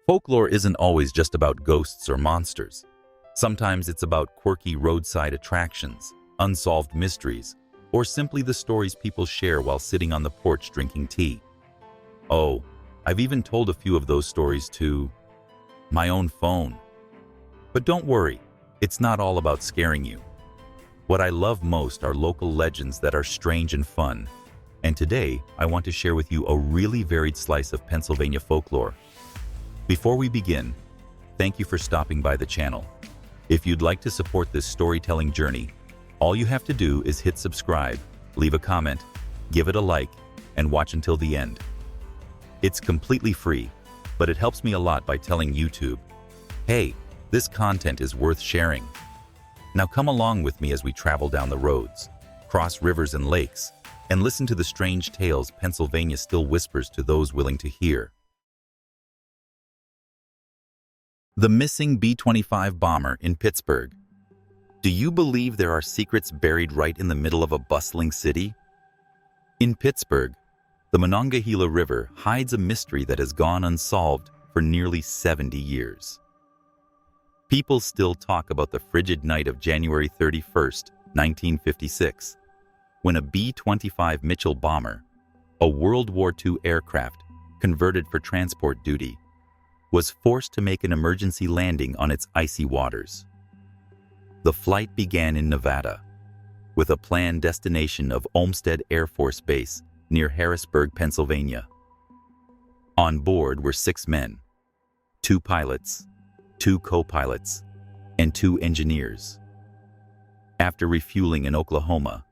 Folklore isn't always just about ghosts or monsters. Sometimes it's about quirky roadside attractions, unsolved mysteries, or simply the stories people share while sitting on the porch drinking tea. Oh, I've even told a few of those stories to my own phone. But don't worry, it's not all about scaring you. What I love most are local legends that are strange and fun. And today, I want to share with you a really varied slice of Pennsylvania folklore. Before we begin, thank you for stopping by the channel. If you'd like to support this storytelling journey, all you have to do is hit subscribe, leave a comment, give it a like, and watch until the end. It's completely free, but it helps me a lot by telling YouTube, hey, this content is worth sharing. Now come along with me as we travel down the roads, cross rivers and lakes, and listen to the strange tales Pennsylvania still whispers to those willing to hear. The missing B-25 bomber in Pittsburgh. Do you believe there are secrets buried right in the middle of a bustling city? In Pittsburgh, the Monongahela River hides a mystery that has gone unsolved for nearly 70 years. People still talk about the frigid night of January 31st, 1956, when a B-25 Mitchell bomber, a World War II aircraft converted for transport duty, was forced to make an emergency landing on its icy waters. The flight began in Nevada, with a planned destination of Olmsted Air Force Base near Harrisburg, Pennsylvania. On board were 6 men, 2 pilots, 2 co-pilots, and 2 engineers. After refueling in Oklahoma,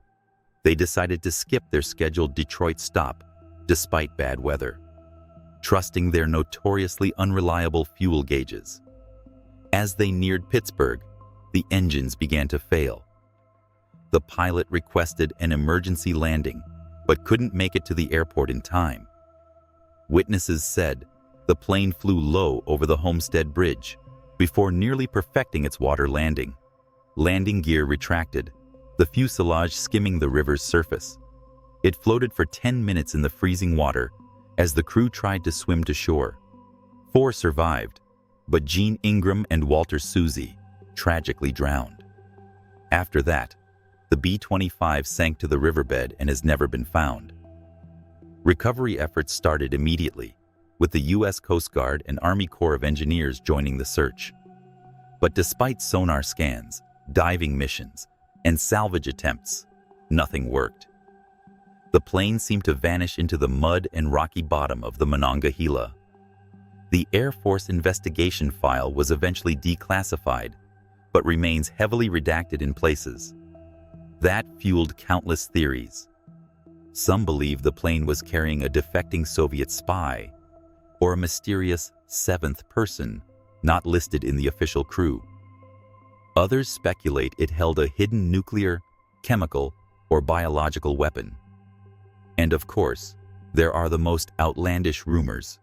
they decided to skip their scheduled Detroit stop despite bad weather, trusting their notoriously unreliable fuel gauges. As they neared Pittsburgh, the engines began to fail. The pilot requested an emergency landing, but couldn't make it to the airport in time. Witnesses said the plane flew low over the Homestead Bridge before nearly perfecting its water landing. Landing gear retracted, the fuselage skimming the river's surface. It floated for 10 minutes in the freezing water as the crew tried to swim to shore. 4 survived, but Gene Ingram and Walter Susie tragically drowned. After that, the B-25 sank to the riverbed and has never been found. Recovery efforts started immediately, with the U.S. Coast Guard and Army Corps of Engineers joining the search. But despite sonar scans, diving missions, and salvage attempts, nothing worked. The plane seemed to vanish into the mud and rocky bottom of the Monongahela. The Air Force investigation file was eventually declassified, but remains heavily redacted in places. That fueled countless theories. Some believe the plane was carrying a defecting Soviet spy, or a mysterious 7th person not listed in the official crew. Others speculate it held a hidden nuclear, chemical, or biological weapon. And of course, there are the most outlandish rumors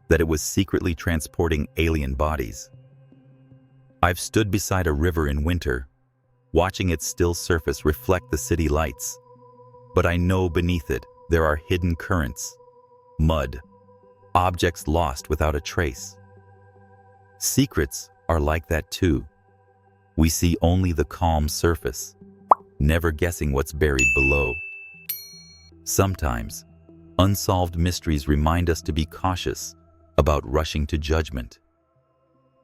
that it was secretly transporting alien bodies. I've stood beside a river in winter, watching its still surface reflect the city lights, but I know beneath it there are hidden currents, mud, objects lost without a trace. Secrets are like that too. We see only the calm surface, never guessing what's buried below. Sometimes, unsolved mysteries remind us to be cautious about rushing to judgment.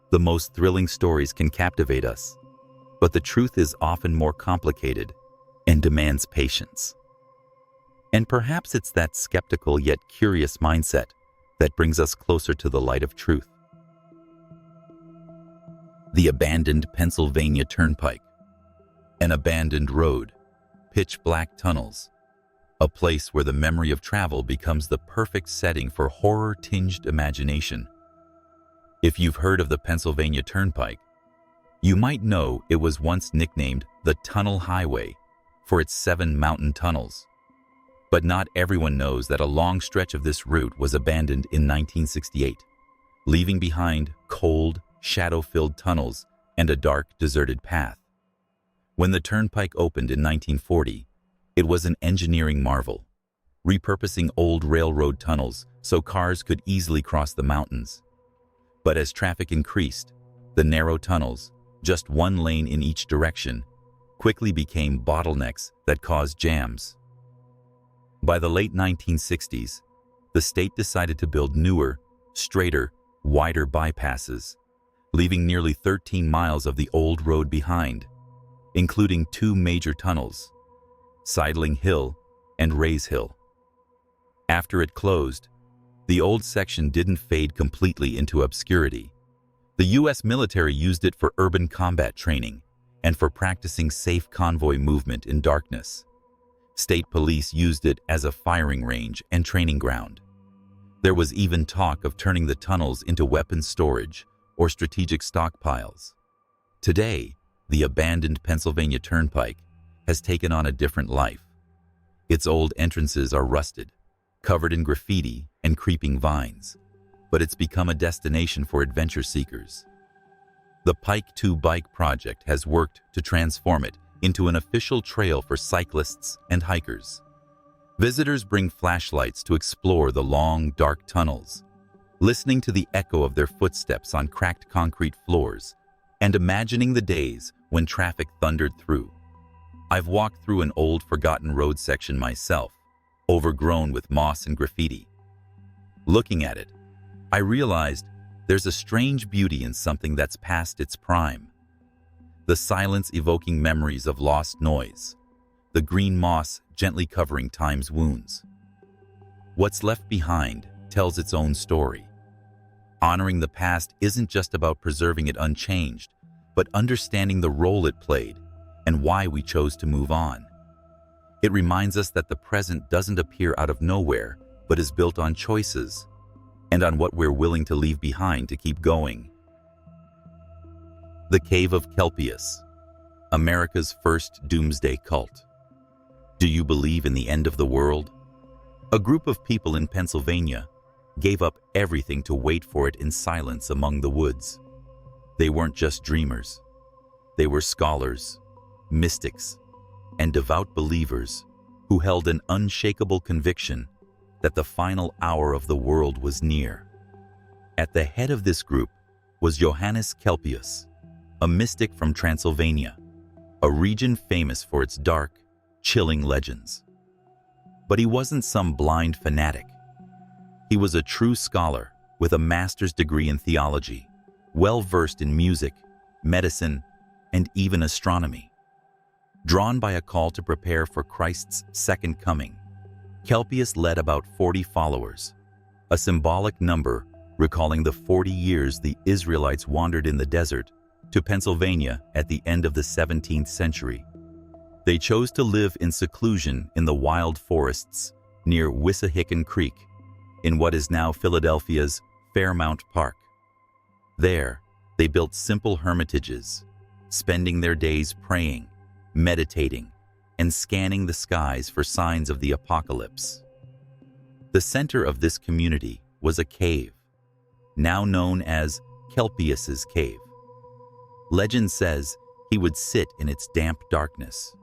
The most thrilling stories can captivate us, but the truth is often more complicated and demands patience. And perhaps it's that skeptical yet curious mindset that brings us closer to the light of truth. The abandoned Pennsylvania Turnpike. An abandoned road, pitch-black tunnels, a place where the memory of travel becomes the perfect setting for horror-tinged imagination. If you've heard of the Pennsylvania Turnpike, you might know it was once nicknamed the Tunnel Highway for its 7 mountain tunnels. But not everyone knows that a long stretch of this route was abandoned in 1968, leaving behind cold, shadow-filled tunnels and a dark, deserted path. When the Turnpike opened in 1940, it was an engineering marvel, repurposing old railroad tunnels so cars could easily cross the mountains. But as traffic increased, the narrow tunnels, just one lane in each direction, quickly became bottlenecks that caused jams. By the late 1960s, the state decided to build newer, straighter, wider bypasses, leaving nearly 13 miles of the old road behind, including two major tunnels, Sidling Hill and Rays Hill. After it closed, the old section didn't fade completely into obscurity. The U.S. military used it for urban combat training and for practicing safe convoy movement in darkness. State police used it as a firing range and training ground. There was even talk of turning the tunnels into weapons storage or strategic stockpiles. Today, the abandoned Pennsylvania Turnpike has taken on a different life. Its old entrances are rusted, covered in graffiti and creeping vines, but it's become a destination for adventure seekers. The Pike 2 Bike Project has worked to transform it into an official trail for cyclists and hikers. Visitors bring flashlights to explore the long, dark tunnels, listening to the echo of their footsteps on cracked concrete floors and imagining the days when traffic thundered through. I've walked through an old, forgotten road section myself, overgrown with moss and graffiti. Looking at it, I realized there's a strange beauty in something that's past its prime. The silence evoking memories of lost noise, the green moss gently covering time's wounds. What's left behind tells its own story. Honoring the past isn't just about preserving it unchanged, but understanding the role it played and why we chose to move on. It reminds us that the present doesn't appear out of nowhere, but is built on choices and on what we're willing to leave behind to keep going. The Cave of Kelpius, America's first doomsday cult. Do you believe in the end of the world? A group of people in Pennsylvania gave up everything to wait for it in silence among the woods. They weren't just dreamers. They were scholars, mystics, and devout believers who held an unshakable conviction that the final hour of the world was near. At the head of this group was Johannes Kelpius, a mystic from Transylvania, a region famous for its dark, chilling legends. But he wasn't some blind fanatic. He was a true scholar with a master's degree in theology, well-versed in music, medicine, and even astronomy. Drawn by a call to prepare for Christ's second coming, Kelpius led about 40 followers, a symbolic number recalling the 40 years the Israelites wandered in the desert to Pennsylvania at the end of the 17th century. They chose to live in seclusion in the wild forests near Wissahickon Creek, in what is now Philadelphia's Fairmount Park. There, they built simple hermitages, spending their days praying, meditating, and scanning the skies for signs of the apocalypse. The center of this community was a cave, now known as Kelpius's Cave. Legend says he would sit in its damp darkness,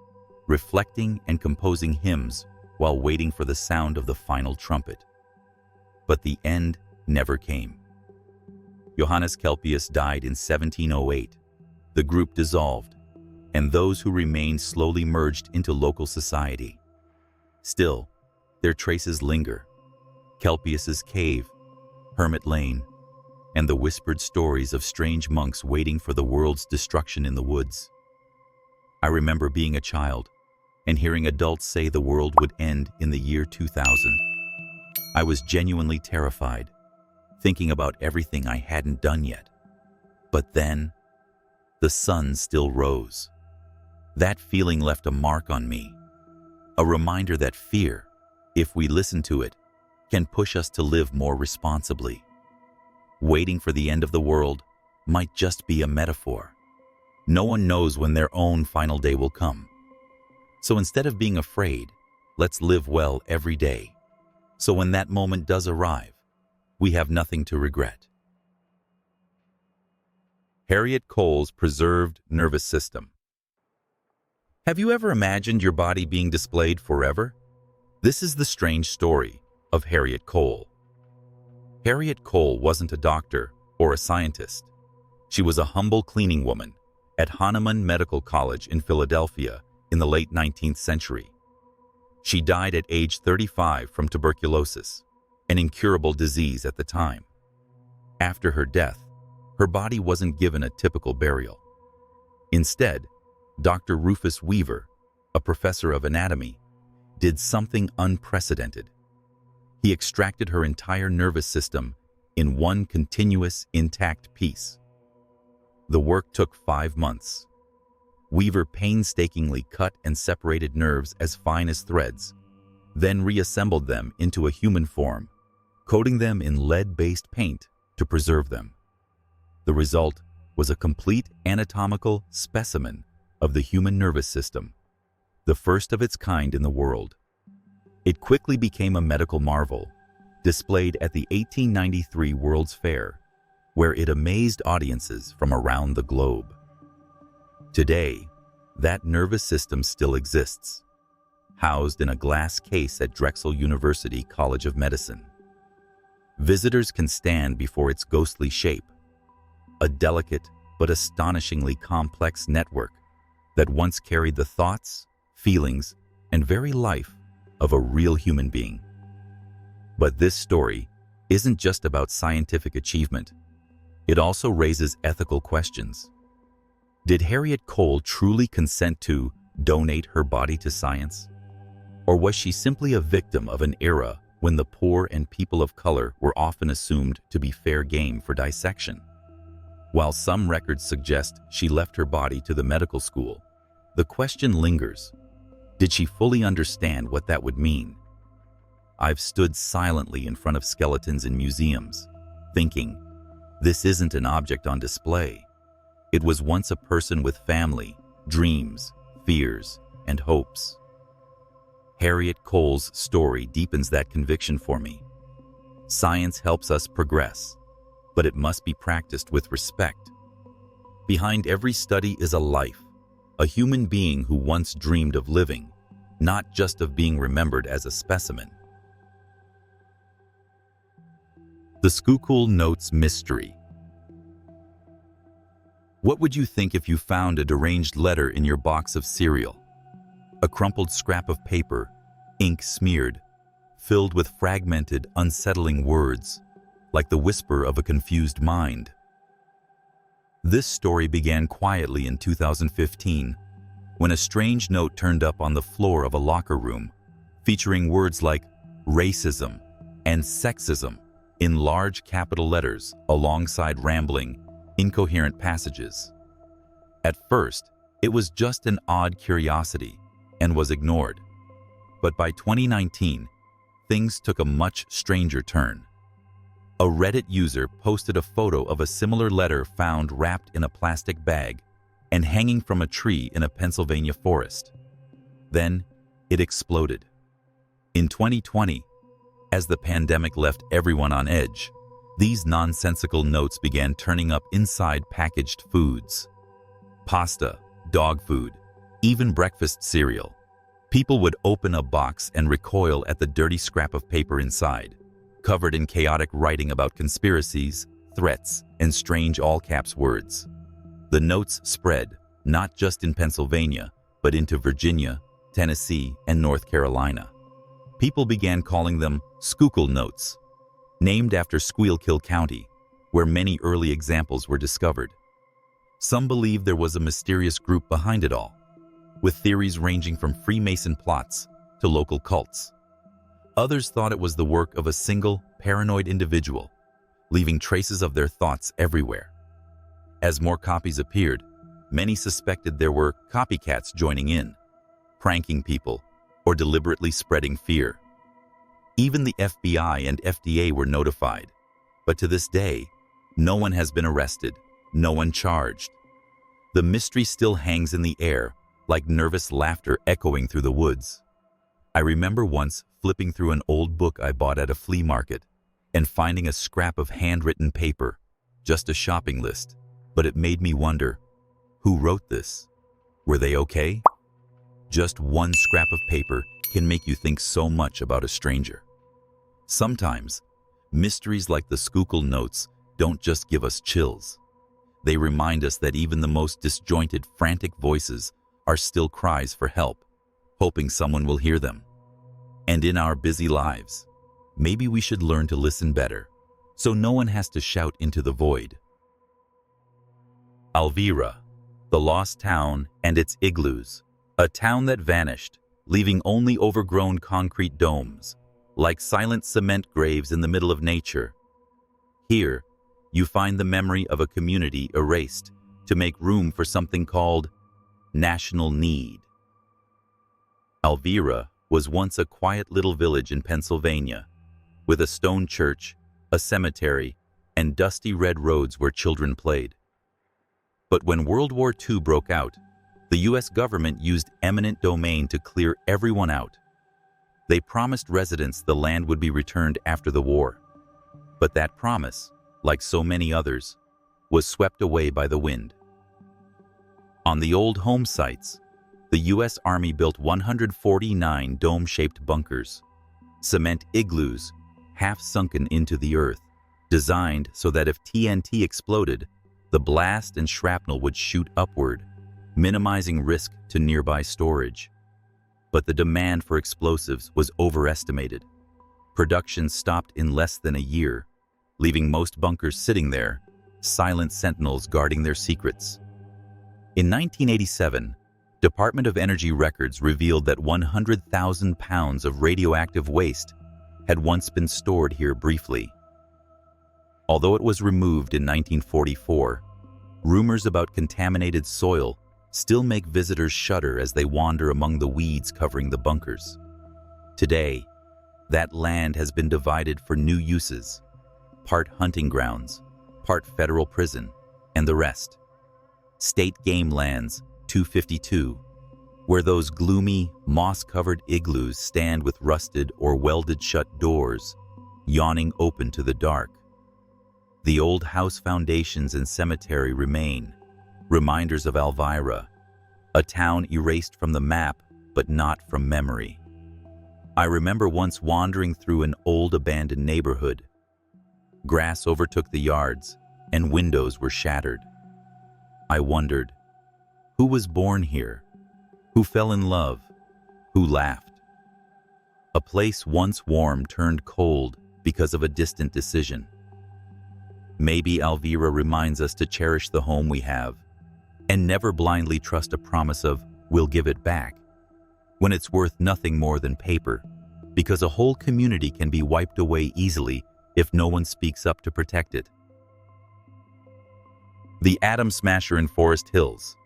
reflecting and composing hymns while waiting for the sound of the final trumpet. But the end never came. Johannes Kelpius died in 1708. The group dissolved, and those who remained slowly merged into local society. Still, their traces linger. Kelpius's Cave, Hermit Lane, and the whispered stories of strange monks waiting for the world's destruction in the woods. I remember being a child and hearing adults say the world would end in the year 2000. I was genuinely terrified, thinking about everything I hadn't done yet. But then, the sun still rose. That feeling left a mark on me, a reminder that fear, if we listen to it, can push us to live more responsibly. Waiting for the end of the world might just be a metaphor. No one knows when their own final day will come. So instead of being afraid, let's live well every day, so when that moment does arrive, we have nothing to regret. Harriet Cole's preserved nervous system. Have you ever imagined your body being displayed forever? This is the strange story of Harriet Cole. Harriet Cole wasn't a doctor or a scientist. She was a humble cleaning woman at Hahnemann Medical College in Philadelphia in the late 19th century. She died at age 35 from tuberculosis, an incurable disease at the time. After her death, her body wasn't given a typical burial. Instead, Dr. Rufus Weaver, a professor of anatomy, did something unprecedented. He extracted her entire nervous system in one continuous, intact piece. The work took 5 months. Weaver painstakingly cut and separated nerves as fine as threads, then reassembled them into a human form, coating them in lead-based paint to preserve them. The result was a complete anatomical specimen of the human nervous system, the first of its kind in the world. It quickly became a medical marvel, displayed at the 1893 World's Fair, where it amazed audiences from around the globe. Today, that nervous system still exists, housed in a glass case at Drexel University College of Medicine. Visitors can stand before its ghostly shape, a delicate but astonishingly complex network that once carried the thoughts, feelings, and very life of a real human being. But this story isn't just about scientific achievement. It also raises ethical questions. Did Harriet Cole truly consent to donate her body to science? Or was she simply a victim of an era when the poor and people of color were often assumed to be fair game for dissection? While some records suggest she left her body to the medical school, the question lingers: did she fully understand what that would mean? I've stood silently in front of skeletons in museums, thinking, this isn't an object on display. It was once a person with family, dreams, fears, and hopes. Harriet Cole's story deepens that conviction for me. Science helps us progress, but it must be practiced with respect. Behind every study is a life, a human being who once dreamed of living, not just of being remembered as a specimen. The Skookul Notes Mystery. What would you think if you found a deranged letter in your box of cereal? A crumpled scrap of paper, ink smeared, filled with fragmented, unsettling words, like the whisper of a confused mind. This story began quietly in 2015, when a strange note turned up on the floor of a locker room, featuring words like racism and sexism in large capital letters alongside rambling, incoherent passages. At first, it was just an odd curiosity and was ignored. But by 2019, things took a much stranger turn. A Reddit user posted a photo of a similar letter found wrapped in a plastic bag and hanging from a tree in a Pennsylvania forest. Then, it exploded. In 2020, as the pandemic left everyone on edge, these nonsensical notes began turning up inside packaged foods. Pasta, dog food, even breakfast cereal. People would open a box and recoil at the dirty scrap of paper inside, covered in chaotic writing about conspiracies, threats, and strange all-caps words. The notes spread, not just in Pennsylvania, but into Virginia, Tennessee, and North Carolina. People began calling them Skookul notes, named after Schuylkill County, where many early examples were discovered. Some believe there was a mysterious group behind it all, with theories ranging from Freemason plots to local cults. Others thought it was the work of a single, paranoid individual, leaving traces of their thoughts everywhere. As more copies appeared, many suspected there were copycats joining in, pranking people, or deliberately spreading fear. Even the FBI and FDA were notified, but to this day, no one has been arrested, no one charged. The mystery still hangs in the air, like nervous laughter echoing through the woods. I remember once flipping through an old book I bought at a flea market and finding a scrap of handwritten paper, just a shopping list, but it made me wonder, who wrote this? Were they okay? Just one scrap of paper can make you think so much about a stranger. Sometimes, mysteries like the Skookul notes don't just give us chills. They remind us that even the most disjointed, frantic voices are still cries for help, hoping someone will hear them. And in our busy lives, maybe we should learn to listen better, so no one has to shout into the void. Alvira, the lost town and its igloos, a town that vanished, leaving only overgrown concrete domes, like silent cement graves in the middle of nature. Here, you find the memory of a community erased to make room for something called national need. Alvira was once a quiet little village in Pennsylvania, with a stone church, a cemetery, and dusty red roads where children played. But when World War II broke out, the U.S. government used eminent domain to clear everyone out. They promised residents the land would be returned after the war. But that promise, like so many others, was swept away by the wind. On the old home sites, the U.S. Army built 149 dome-shaped bunkers, cement igloos half sunken into the earth, designed so that if TNT exploded, the blast and shrapnel would shoot upward, minimizing risk to nearby storage. But the demand for explosives was overestimated. Production stopped in less than a year, leaving most bunkers sitting there, silent sentinels guarding their secrets. In 1987, Department of Energy records revealed that 100,000 pounds of radioactive waste had once been stored here briefly. Although it was removed in 1944, rumors about contaminated soil still make visitors shudder as they wander among the weeds covering the bunkers. Today, that land has been divided for new uses, part hunting grounds, part federal prison, and the rest. State Game Lands 252, where those gloomy, moss-covered igloos stand with rusted or welded-shut doors, yawning open to the dark. The old house foundations and cemetery remain, reminders of Alvira, a town erased from the map but not from memory. I remember once wandering through an old abandoned neighborhood. Grass overtook the yards, and windows were shattered. I wondered, who was born here? Who fell in love? Who laughed? A place once warm turned cold because of a distant decision. Maybe Alvira reminds us to cherish the home we have and never blindly trust a promise of "we'll give it back" when it's worth nothing more than paper, because a whole community can be wiped away easily if no one speaks up to protect it. The Atom Smasher in Forest Hills.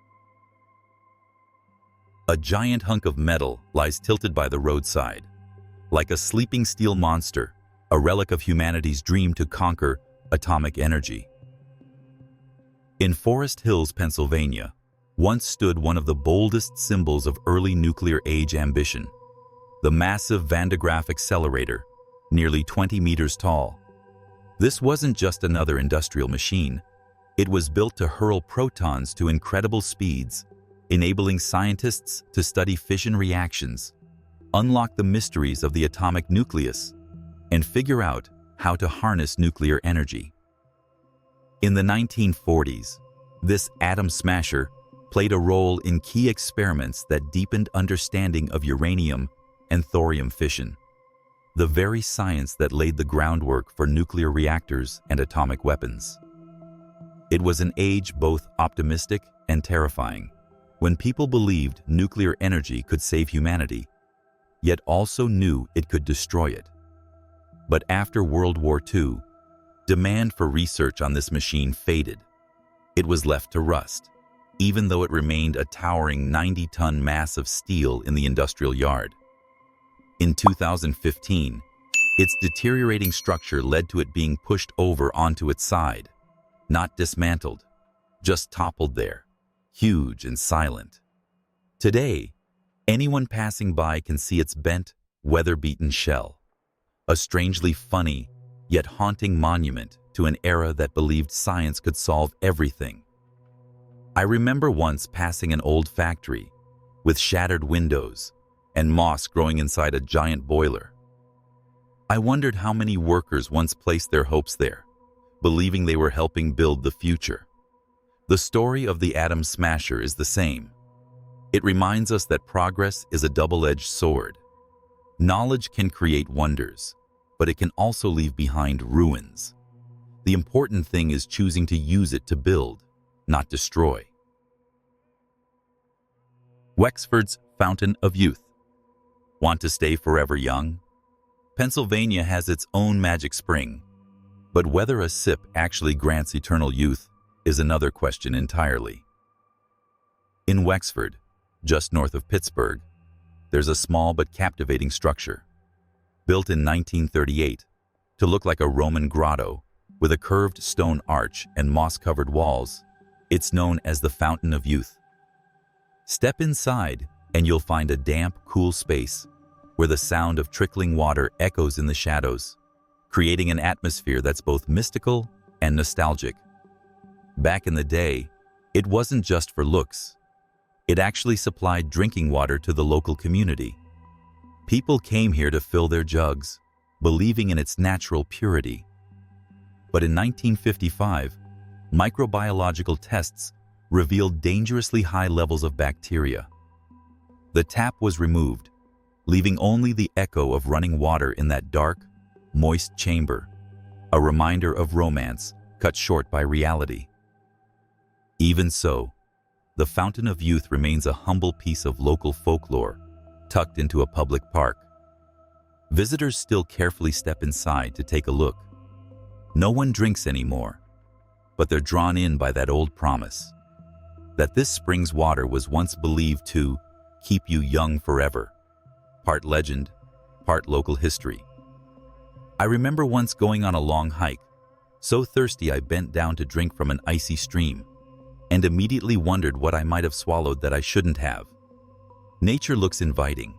A giant hunk of metal lies tilted by the roadside, like a sleeping steel monster, a relic of humanity's dream to conquer atomic energy. In Forest Hills, Pennsylvania, once stood one of the boldest symbols of early nuclear age ambition, the massive Van de Graaff accelerator, nearly 20 meters tall. This wasn't just another industrial machine. It was built to hurl protons to incredible speeds, enabling scientists to study fission reactions, unlock the mysteries of the atomic nucleus, and figure out how to harness nuclear energy. In the 1940s, this atom smasher played a role in key experiments that deepened understanding of uranium and thorium fission, the very science that laid the groundwork for nuclear reactors and atomic weapons. It was an age both optimistic and terrifying, when people believed nuclear energy could save humanity, yet also knew it could destroy it. But after World War II, demand for research on this machine faded. It was left to rust, even though it remained a towering 90-ton mass of steel in the industrial yard. In 2015, its deteriorating structure led to it being pushed over onto its side, not dismantled, just toppled there, huge and silent. Today, anyone passing by can see its bent, weather-beaten shell, a strangely funny yet haunting monument to an era that believed science could solve everything. I remember once passing an old factory with shattered windows and moss growing inside a giant boiler. I wondered how many workers once placed their hopes there, believing they were helping build the future. The story of the atom smasher is the same. It reminds us that progress is a double-edged sword. Knowledge can create wonders, but it can also leave behind ruins. The important thing is choosing to use it to build, not destroy. Wexford's Fountain of Youth. Want to stay forever young? Pennsylvania has its own magic spring, but whether a sip actually grants eternal youth is another question entirely. In Wexford, just north of Pittsburgh, there's a small but captivating structure. Built in 1938 to look like a Roman grotto with a curved stone arch and moss-covered walls, it's known as the Fountain of Youth. Step inside and you'll find a damp, cool space where the sound of trickling water echoes in the shadows, creating an atmosphere that's both mystical and nostalgic. Back in the day, it wasn't just for looks. It actually supplied drinking water to the local community. People came here to fill their jugs, believing in its natural purity. But in 1955, microbiological tests revealed dangerously high levels of bacteria. The tap was removed, leaving only the echo of running water in that dark, moist chamber, a reminder of romance cut short by reality. Even so, the Fountain of Youth remains a humble piece of local folklore, tucked into a public park. Visitors still carefully step inside to take a look. No one drinks anymore, but they're drawn in by that old promise that this spring's water was once believed to keep you young forever. Part legend, part local history. I remember once going on a long hike, so thirsty I bent down to drink from an icy stream, and immediately wondered what I might have swallowed that I shouldn't have. Nature looks inviting,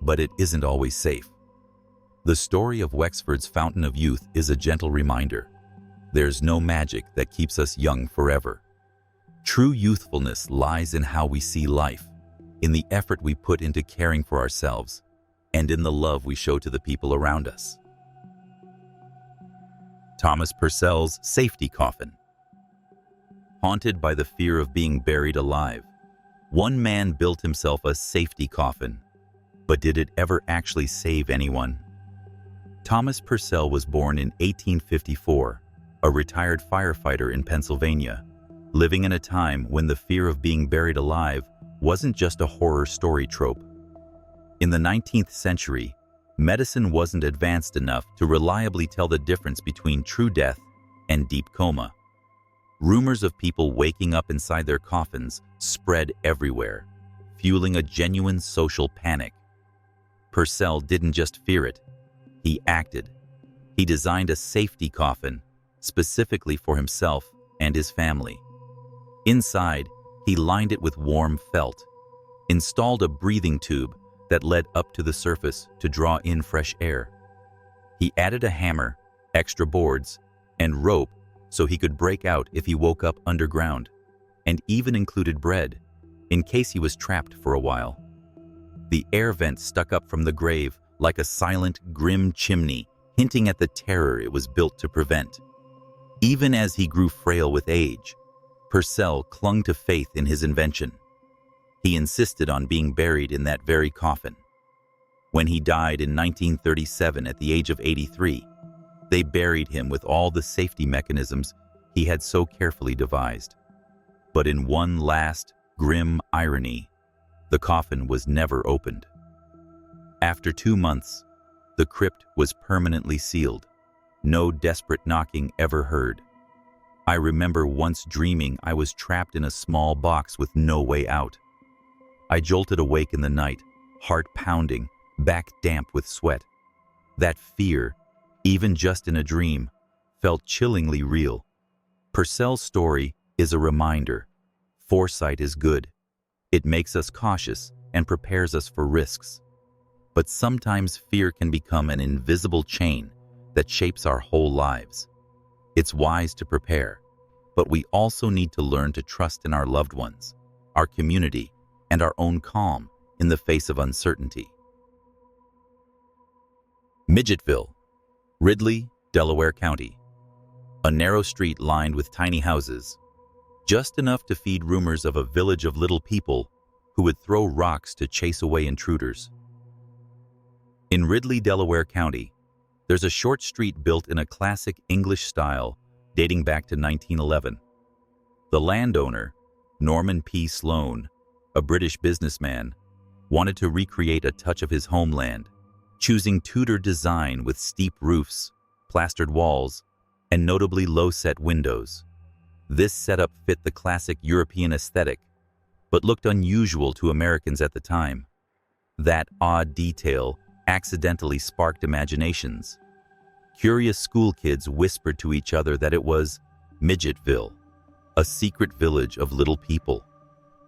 but it isn't always safe. The story of Wexford's Fountain of Youth is a gentle reminder. There's no magic that keeps us young forever. True youthfulness lies in how we see life, in the effort we put into caring for ourselves, and in the love we show to the people around us. Thomas Purcell's safety coffin. Haunted by the fear of being buried alive, one man built himself a safety coffin. But did it ever actually save anyone? Thomas Purcell was born in 1854, a retired firefighter in Pennsylvania, living in a time when the fear of being buried alive wasn't just a horror story trope. In the 19th century, medicine wasn't advanced enough to reliably tell the difference between true death and deep coma. Rumors of people waking up inside their coffins spread everywhere, fueling a genuine social panic. Purcell didn't just fear it, he acted. He designed a safety coffin specifically for himself and his family. Inside, he lined it with warm felt, installed a breathing tube that led up to the surface to draw in fresh air. He added a hammer, extra boards, and rope so he could break out if he woke up underground, and even included bread, in case he was trapped for a while. The air vent stuck up from the grave like a silent, grim chimney, hinting at the terror it was built to prevent. Even as he grew frail with age, Purcell clung to faith in his invention. He insisted on being buried in that very coffin. When he died in 1937 at the age of 83, they buried him with all the safety mechanisms he had so carefully devised. But in one last, grim irony, the coffin was never opened. After 2 months, the crypt was permanently sealed. No desperate knocking ever heard. I remember once dreaming I was trapped in a small box with no way out. I jolted awake in the night, heart pounding, back damp with sweat. That fear, even just in a dream, felt chillingly real. Purcell's story is a reminder. Foresight is good. It makes us cautious and prepares us for risks. But sometimes fear can become an invisible chain that shapes our whole lives. It's wise to prepare, but we also need to learn to trust in our loved ones, our community, and our own calm in the face of uncertainty. Midgetville, Ridley, Delaware County. A narrow street lined with tiny houses, just enough to feed rumors of a village of little people who would throw rocks to chase away intruders. In Ridley, Delaware County, there's a short street built in a classic English style dating back to 1911. The landowner, Norman P. Sloane, a British businessman, wanted to recreate a touch of his homeland, choosing Tudor design with steep roofs, plastered walls, and notably low-set windows. This setup fit the classic European aesthetic, but looked unusual to Americans at the time. That odd detail accidentally sparked imaginations. Curious school kids whispered to each other that it was Midgetville, a secret village of little people.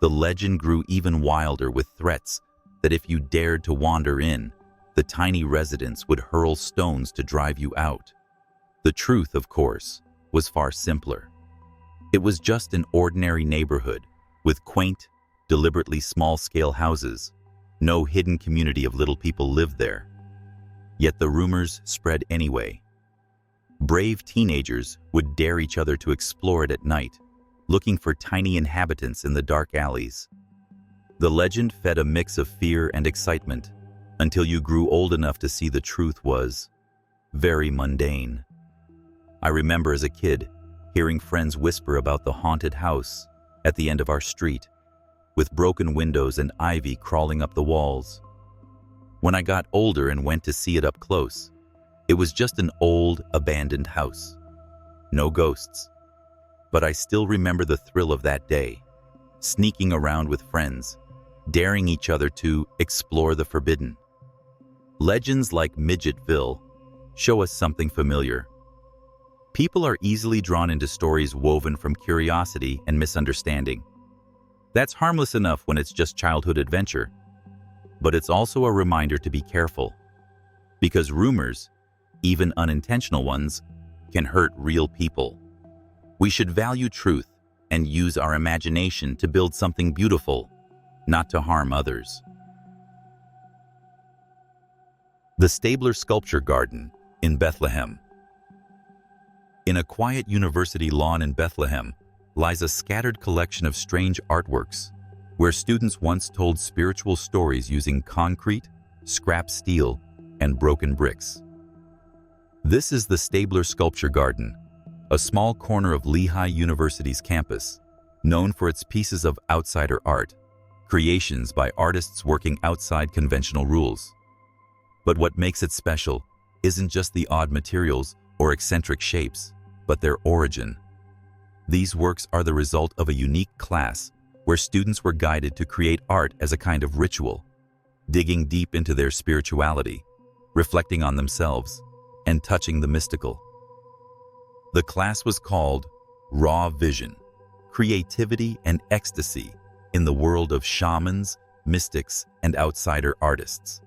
The legend grew even wilder with threats that if you dared to wander in, the tiny residents would hurl stones to drive you out. The truth, of course, was far simpler. It was just an ordinary neighborhood with quaint, deliberately small-scale houses. No hidden community of little people lived there. Yet the rumors spread anyway. Brave teenagers would dare each other to explore it at night, looking for tiny inhabitants in the dark alleys. The legend fed a mix of fear and excitement until you grew old enough to see the truth was very mundane. I remember as a kid hearing friends whisper about the haunted house at the end of our street, with broken windows and ivy crawling up the walls. When I got older and went to see it up close, it was just an old, abandoned house. No ghosts. But I still remember the thrill of that day, sneaking around with friends, daring each other to explore the forbidden. Legends like Midgetville show us something familiar. People are easily drawn into stories woven from curiosity and misunderstanding. That's harmless enough when it's just childhood adventure, but it's also a reminder to be careful, because rumors, even unintentional ones, can hurt real people. We should value truth and use our imagination to build something beautiful, not to harm others. The Stabler Sculpture Garden in Bethlehem. In a quiet university lawn in Bethlehem lies a scattered collection of strange artworks where students once told spiritual stories using concrete, scrap steel, and broken bricks. This is the Stabler Sculpture Garden, a small corner of Lehigh University's campus, known for its pieces of outsider art, creations by artists working outside conventional rules. But what makes it special isn't just the odd materials or eccentric shapes, but their origin. These works are the result of a unique class where students were guided to create art as a kind of ritual, digging deep into their spirituality, reflecting on themselves, and touching the mystical. The class was called Raw Vision, Creativity and Ecstasy in the World of Shamans, Mystics, and Outsider Artists,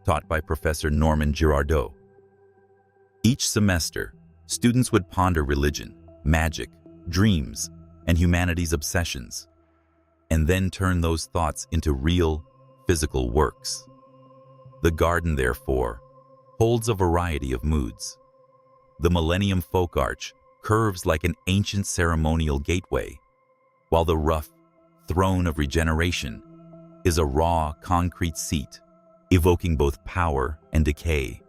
taught by Professor Norman Girardeau. Each semester, students would ponder religion, magic, dreams, and humanity's obsessions, and then turn those thoughts into real, physical works. The garden, therefore, holds a variety of moods. The Millennium Folk Arch curves like an ancient ceremonial gateway, while the rough Throne of Regeneration is a raw, concrete seat, evoking both power and decay.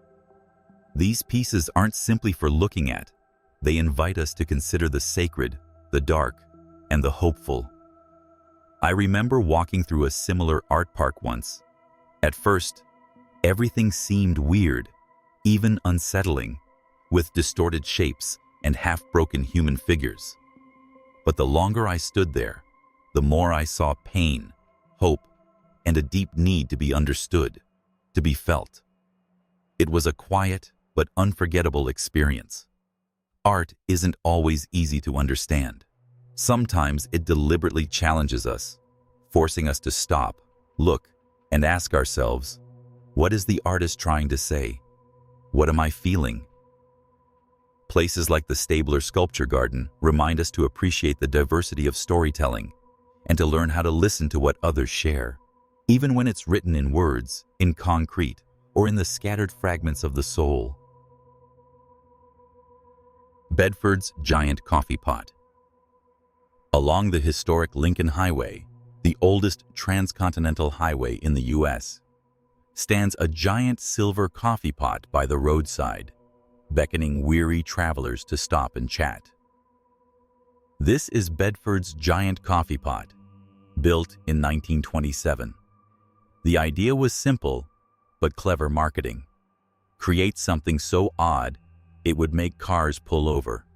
These pieces aren't simply for looking at. They invite us to consider the sacred, the dark, and the hopeful. I remember walking through a similar art park once. At first, everything seemed weird, even unsettling, with distorted shapes and half-broken human figures. But the longer I stood there, the more I saw pain, hope, and a deep need to be understood, to be felt. It was a quiet but unforgettable experience. Art isn't always easy to understand. Sometimes it deliberately challenges us, forcing us to stop, look, and ask ourselves, what is the artist trying to say? What am I feeling? Places like the Stabler Sculpture Garden remind us to appreciate the diversity of storytelling and to learn how to listen to what others share, even when it's written in words, in concrete, or in the scattered fragments of the soul. Bedford's giant coffee pot. Along the historic Lincoln Highway, the oldest transcontinental highway in the U.S., stands a giant silver coffee pot by the roadside, beckoning weary travelers to stop and chat. This is Bedford's giant coffee pot, built in 1927. The idea was simple, but clever marketing. Create something so odd, it would make cars pull over.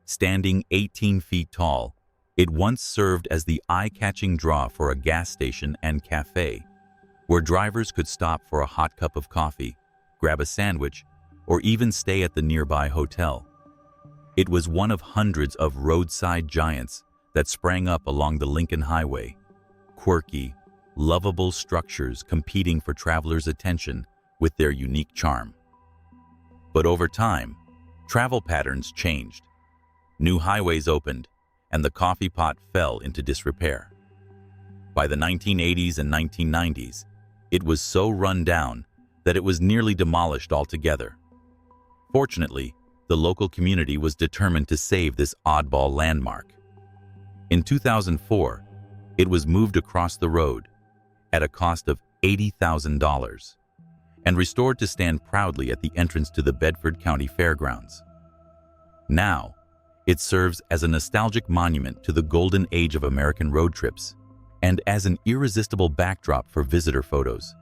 Standing 18 feet tall, it once served as the eye-catching draw for a gas station and cafe, where drivers could stop for a hot cup of coffee, grab a sandwich, or even stay at the nearby hotel. It was one of hundreds of roadside giants that sprang up along the Lincoln Highway, quirky, lovable structures competing for travelers' attention with their unique charm. But over time, travel patterns changed. New highways opened, and the coffee pot fell into disrepair. By the 1980s and 1990s, it was so run down that it was nearly demolished altogether. Fortunately, the local community was determined to save this oddball landmark. In 2004, it was moved across the road at a cost of $80,000 and restored to stand proudly at the entrance to the Bedford County Fairgrounds. Now, it serves as a nostalgic monument to the golden age of American road trips and as an irresistible backdrop for visitor photos.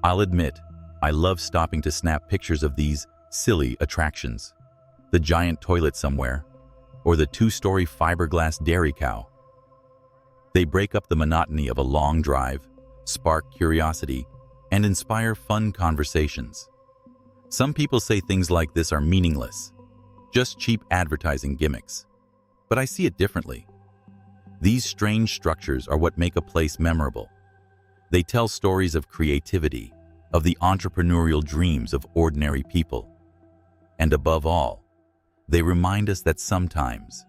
I'll admit, I love stopping to snap pictures of these silly attractions. The giant toilet somewhere, or the two-story fiberglass dairy cow. They break up the monotony of a long drive, spark curiosity, and inspire fun conversations. Some people say things like this are meaningless, just cheap advertising gimmicks. But I see it differently. These strange structures are what make a place memorable. They tell stories of creativity, of the entrepreneurial dreams of ordinary people. And above all, they remind us that sometimes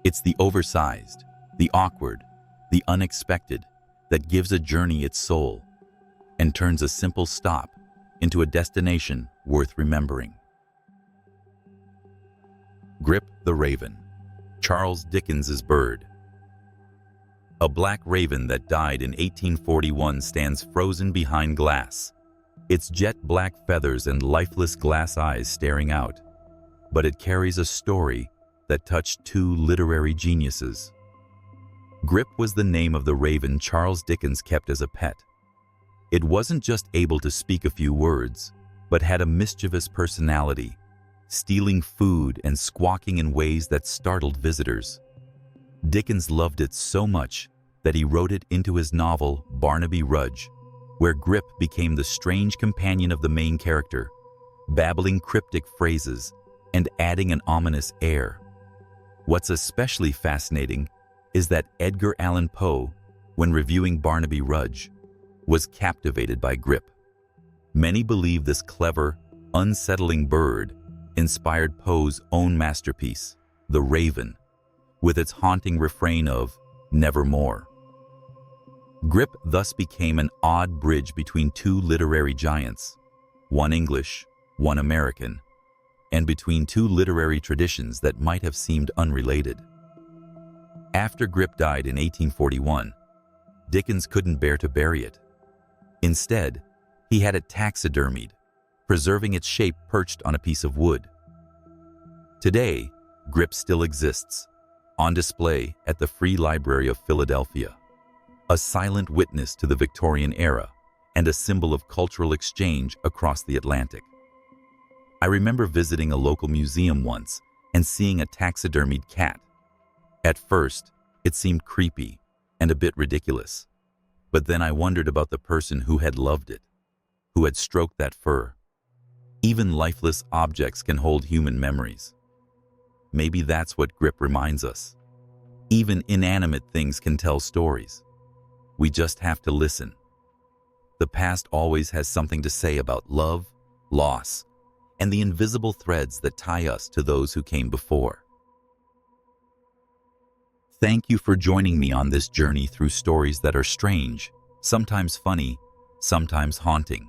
it's the oversized, the awkward, the unexpected that gives a journey its soul and turns a simple stop into a destination worth remembering. Grip the Raven, Charles Dickens's bird. A black raven that died in 1841 stands frozen behind glass, its jet black feathers and lifeless glass eyes staring out. But it carries a story that touched two literary geniuses. Grip was the name of the raven Charles Dickens kept as a pet. It wasn't just able to speak a few words, but had a mischievous personality, stealing food and squawking in ways that startled visitors. Dickens loved it so much that he wrote it into his novel Barnaby Rudge, where Grip became the strange companion of the main character, babbling cryptic phrases and adding an ominous air. What's especially fascinating is that Edgar Allan Poe, when reviewing Barnaby Rudge, was captivated by Grip. Many believe this clever, unsettling bird inspired Poe's own masterpiece, The Raven, with its haunting refrain of "Nevermore." Grip thus became an odd bridge between two literary giants, one English, one American, and between two literary traditions that might have seemed unrelated. After Grip died in 1841, Dickens couldn't bear to bury it. Instead, he had it taxidermied, preserving its shape perched on a piece of wood. Today, Grip still exists, on display at the Free Library of Philadelphia, a silent witness to the Victorian era and a symbol of cultural exchange across the Atlantic. I remember visiting a local museum once and seeing a taxidermied cat. At first, it seemed creepy and a bit ridiculous, but then I wondered about the person who had loved it, who had stroked that fur. Even lifeless objects can hold human memories. Maybe that's what Grip reminds us. Even inanimate things can tell stories. We just have to listen. The past always has something to say about love, loss, and the invisible threads that tie us to those who came before. Thank you for joining me on this journey through stories that are strange, sometimes funny, sometimes haunting,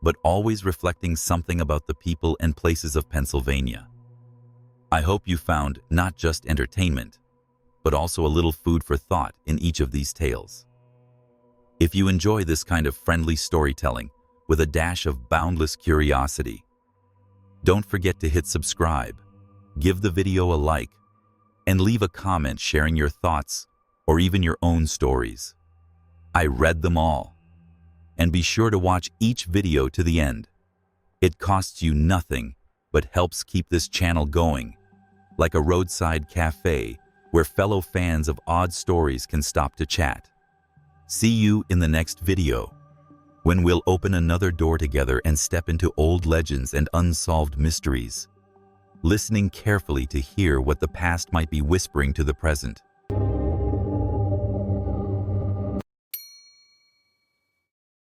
but always reflecting something about the people and places of Pennsylvania. I hope you found not just entertainment, but also a little food for thought in each of these tales. If you enjoy this kind of friendly storytelling with a dash of boundless curiosity, don't forget to hit subscribe, give the video a like, and leave a comment sharing your thoughts or even your own stories. I read them all. And be sure to watch each video to the end. It costs you nothing, but helps keep this channel going, like a roadside cafe where fellow fans of odd stories can stop to chat. See you in the next video, when we'll open another door together and step into old legends and unsolved mysteries, listening carefully to hear what the past might be whispering to the present.